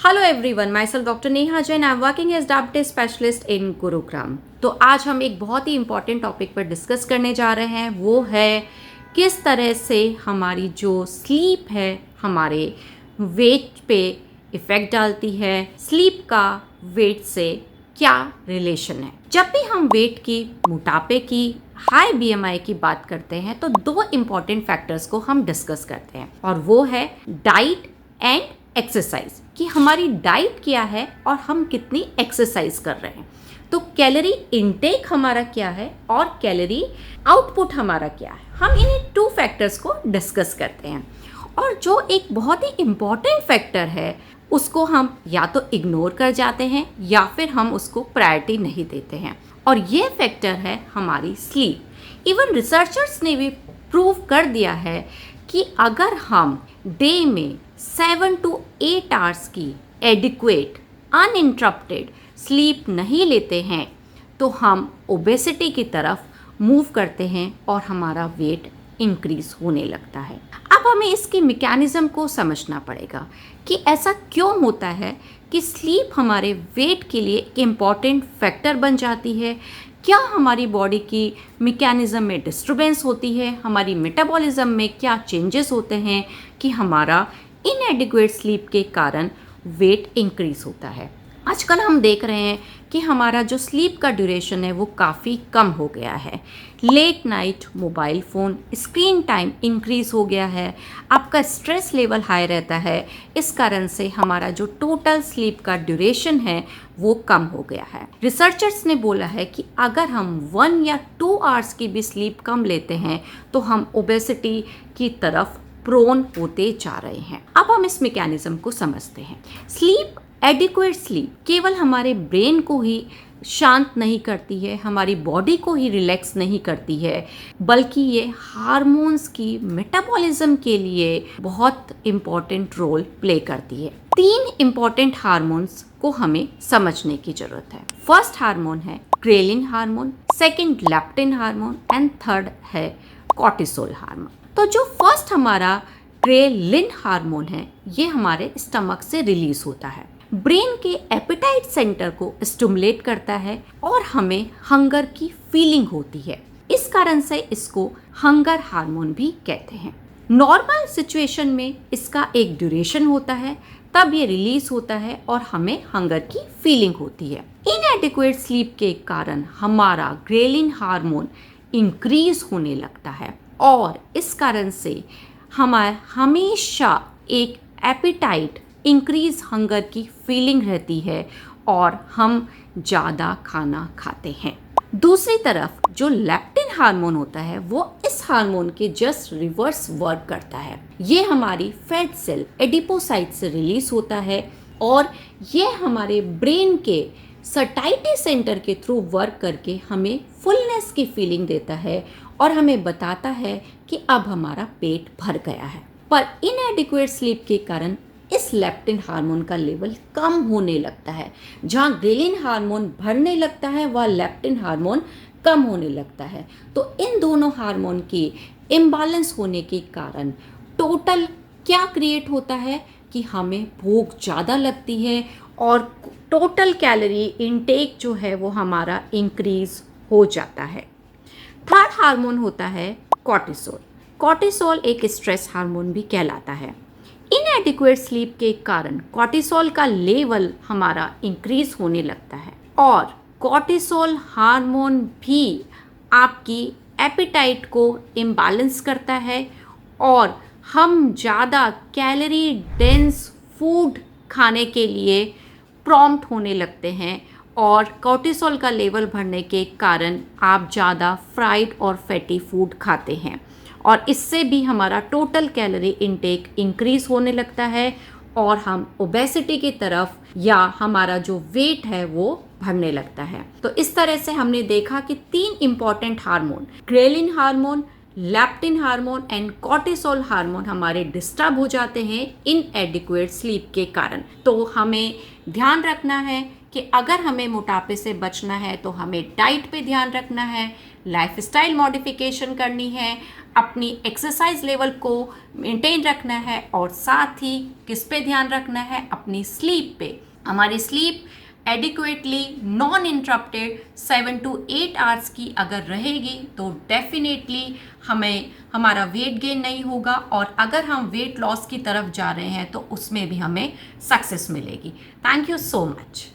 Hello everyone, myself doctor Neha Jain. I am working as diabetes specialist in Gurugram. तो आज हम एक बहुत ही इंपॉर्टेंट टॉपिक पर डिस्कस करने जा रहे हैं। वो है किस तरह से हमारी जो स्लीप है हमारे वेट पे इफ़ेक्ट डालती है, स्लीप का वेट से क्या रिलेशन है। जब भी हम वेट की, मोटापे की, हाई बीएमआई की बात करते हैं तो दो इम्पॉर्टेंट फैक्टर्स को हम डिस्कस करते हैं और वो है डाइट एंड एक्सरसाइज, कि हमारी डाइट क्या है और हम कितनी एक्सरसाइज कर रहे हैं। तो कैलोरी इनटेक हमारा क्या है और कैलोरी आउटपुट हमारा क्या है, हम इन्हीं टू फैक्टर्स को डिस्कस करते हैं। और जो एक बहुत ही इम्पॉर्टेंट फैक्टर है उसको हम या तो इग्नोर कर जाते हैं या फिर हम उसको प्रायोरिटी नहीं देते हैं, और ये फैक्टर है हमारी स्लीप। इवन रिसर्चर्स ने भी प्रूव कर दिया है कि अगर हम डे में 7 to 8 आवर्स की एडिक्वेट अनइंटरप्टेड स्लीप नहीं लेते हैं तो हम ओबेसिटी की तरफ मूव करते हैं और हमारा वेट इंक्रीज होने लगता है। अब हमें इसकी मैकेनिज़्म को समझना पड़ेगा कि ऐसा क्यों होता है कि स्लीप हमारे वेट के लिए एक इम्पॉर्टेंट फैक्टर बन जाती है। क्या हमारी बॉडी की मैकेनिज़्म में डिस्टर्बेंस होती है, हमारी मेटाबॉलिज्म में क्या चेंजेस होते हैं कि हमारा इनएडिक्वेट स्लीप के कारण वेट इंक्रीज होता है। आजकल हम देख रहे हैं कि हमारा जो स्लीप का ड्यूरेशन है वो काफ़ी कम हो गया है। Late night mobile phone screen time increase हो गया है, आपका स्ट्रेस लेवल हाई रहता है। इस कारण से हमारा जो टोटल स्लीप का ड्यूरेशन है वो कम हो गया है। रिसर्चर्स ने बोला है कि अगर हम 1 या 2 आवर्स की भी स्लीप कम लेते हैं तो हम ओबेसिटी की तरफ प्रोन होते जा रहे हैं। अब हम इस मैकेनिज्म को समझते हैं। स्लीप, एडिक्वेट स्लीप केवल हमारे ब्रेन को ही शांत नहीं करती है, हमारी बॉडी को ही रिलैक्स नहीं करती है, बल्कि ये हार्मोन्स की मेटाबॉलिज्म के लिए बहुत इम्पॉर्टेंट रोल प्ले करती है। 3 इम्पॉर्टेंट हार्मोन्स को हमें समझने की जरूरत है। फर्स्ट हार्मोन है ghrelin hormone, second leptin hormone and third है कॉर्टिसोल हार्मोन। तो जो फर्स्ट हमारा ग्रेलिन हार्मोन है ये हमारे स्टमक से रिलीज होता है, ब्रेन के एपेटाइट सेंटर को स्टिमुलेट करता है और हमें हंगर की फीलिंग होती है। इस कारण से इसको हंगर हार्मोन भी कहते हैं। नॉर्मल सिचुएशन में इसका एक ड्यूरेशन होता है, तब ये रिलीज होता है और हमें हंगर की फीलिंग होती है। इनएडिक्वेट स्लीप के कारण हमारा ग्रेलिन हार्मोन इंक्रीज होने लगता है और इस कारण से हमारे हमेशा एक एपेटाइट, इंक्रीज हंगर की फीलिंग रहती है और हम ज़्यादा खाना खाते हैं। दूसरी तरफ जो लेप्टिन हार्मोन होता है वो इस हार्मोन के जस्ट रिवर्स वर्क करता है। ये हमारी फैट सेल एडिपोसाइट से रिलीज होता है और ये हमारे ब्रेन के सटाइटी सेंटर के थ्रू वर्क करके हमें फुलनेस की फीलिंग देता है और हमें बताता है कि अब हमारा पेट भर गया है। पर इनएडिक्वेट स्लीप के कारण इस लेप्टिन हार्मोन का लेवल कम होने लगता है। जहाँ ग्रेलिन हार्मोन बढ़ने लगता है वह लेप्टिन हार्मोन कम होने लगता है। तो इन दोनों हार्मोन की इम्बैलेंस होने के कारण टोटल क्या क्रिएट होता है कि हमें भूख ज़्यादा लगती है और टोटल कैलोरी इनटेक जो है वो हमारा इंक्रीज हो जाता है। थर्ड हार्मोन होता है कॉर्टिसोल। कॉर्टिसोल एक स्ट्रेस हार्मोन भी कहलाता है। इनएडिक्वेट स्लीप के कारण कॉर्टिसोल का लेवल हमारा इंक्रीज होने लगता है और कॉर्टिसोल हार्मोन भी आपकी एपेटाइट को इम्बैलेंस करता है और हम ज़्यादा कैलोरी डेंस फूड खाने के लिए प्रॉम्प्ट होने लगते हैं और कॉर्टिसोल का लेवल बढ़ने के कारण आप ज़्यादा फ्राइड और फैटी फूड खाते हैं और इससे भी हमारा टोटल कैलोरी इनटेक इंक्रीज होने लगता है और हम ओबेसिटी की तरफ या हमारा जो वेट है वो बढ़ने लगता है। तो इस तरह से हमने देखा कि 3 important hormone, ghrelin hormone, leptin hormone and cortisol hormone हमारे डिस्टर्ब हो जाते हैं इनएडिक्वेट स्लीप के कारण। तो हमें ध्यान रखना है कि अगर हमें मोटापे से बचना है तो हमें डाइट पे ध्यान रखना है, लाइफस्टाइल मॉडिफिकेशन करनी है, अपनी एक्सरसाइज लेवल को मेंटेन रखना है और साथ ही किस पे ध्यान रखना है, अपनी स्लीप पे। हमारी sleep adequately non interrupted 7 to 8 hours की अगर रहेगी तो डेफिनेटली हमें हमारा वेट गेन नहीं होगा, और अगर हम वेट लॉस की तरफ जा रहे हैं तो उसमें भी हमें सक्सेस मिलेगी। Thank you so much.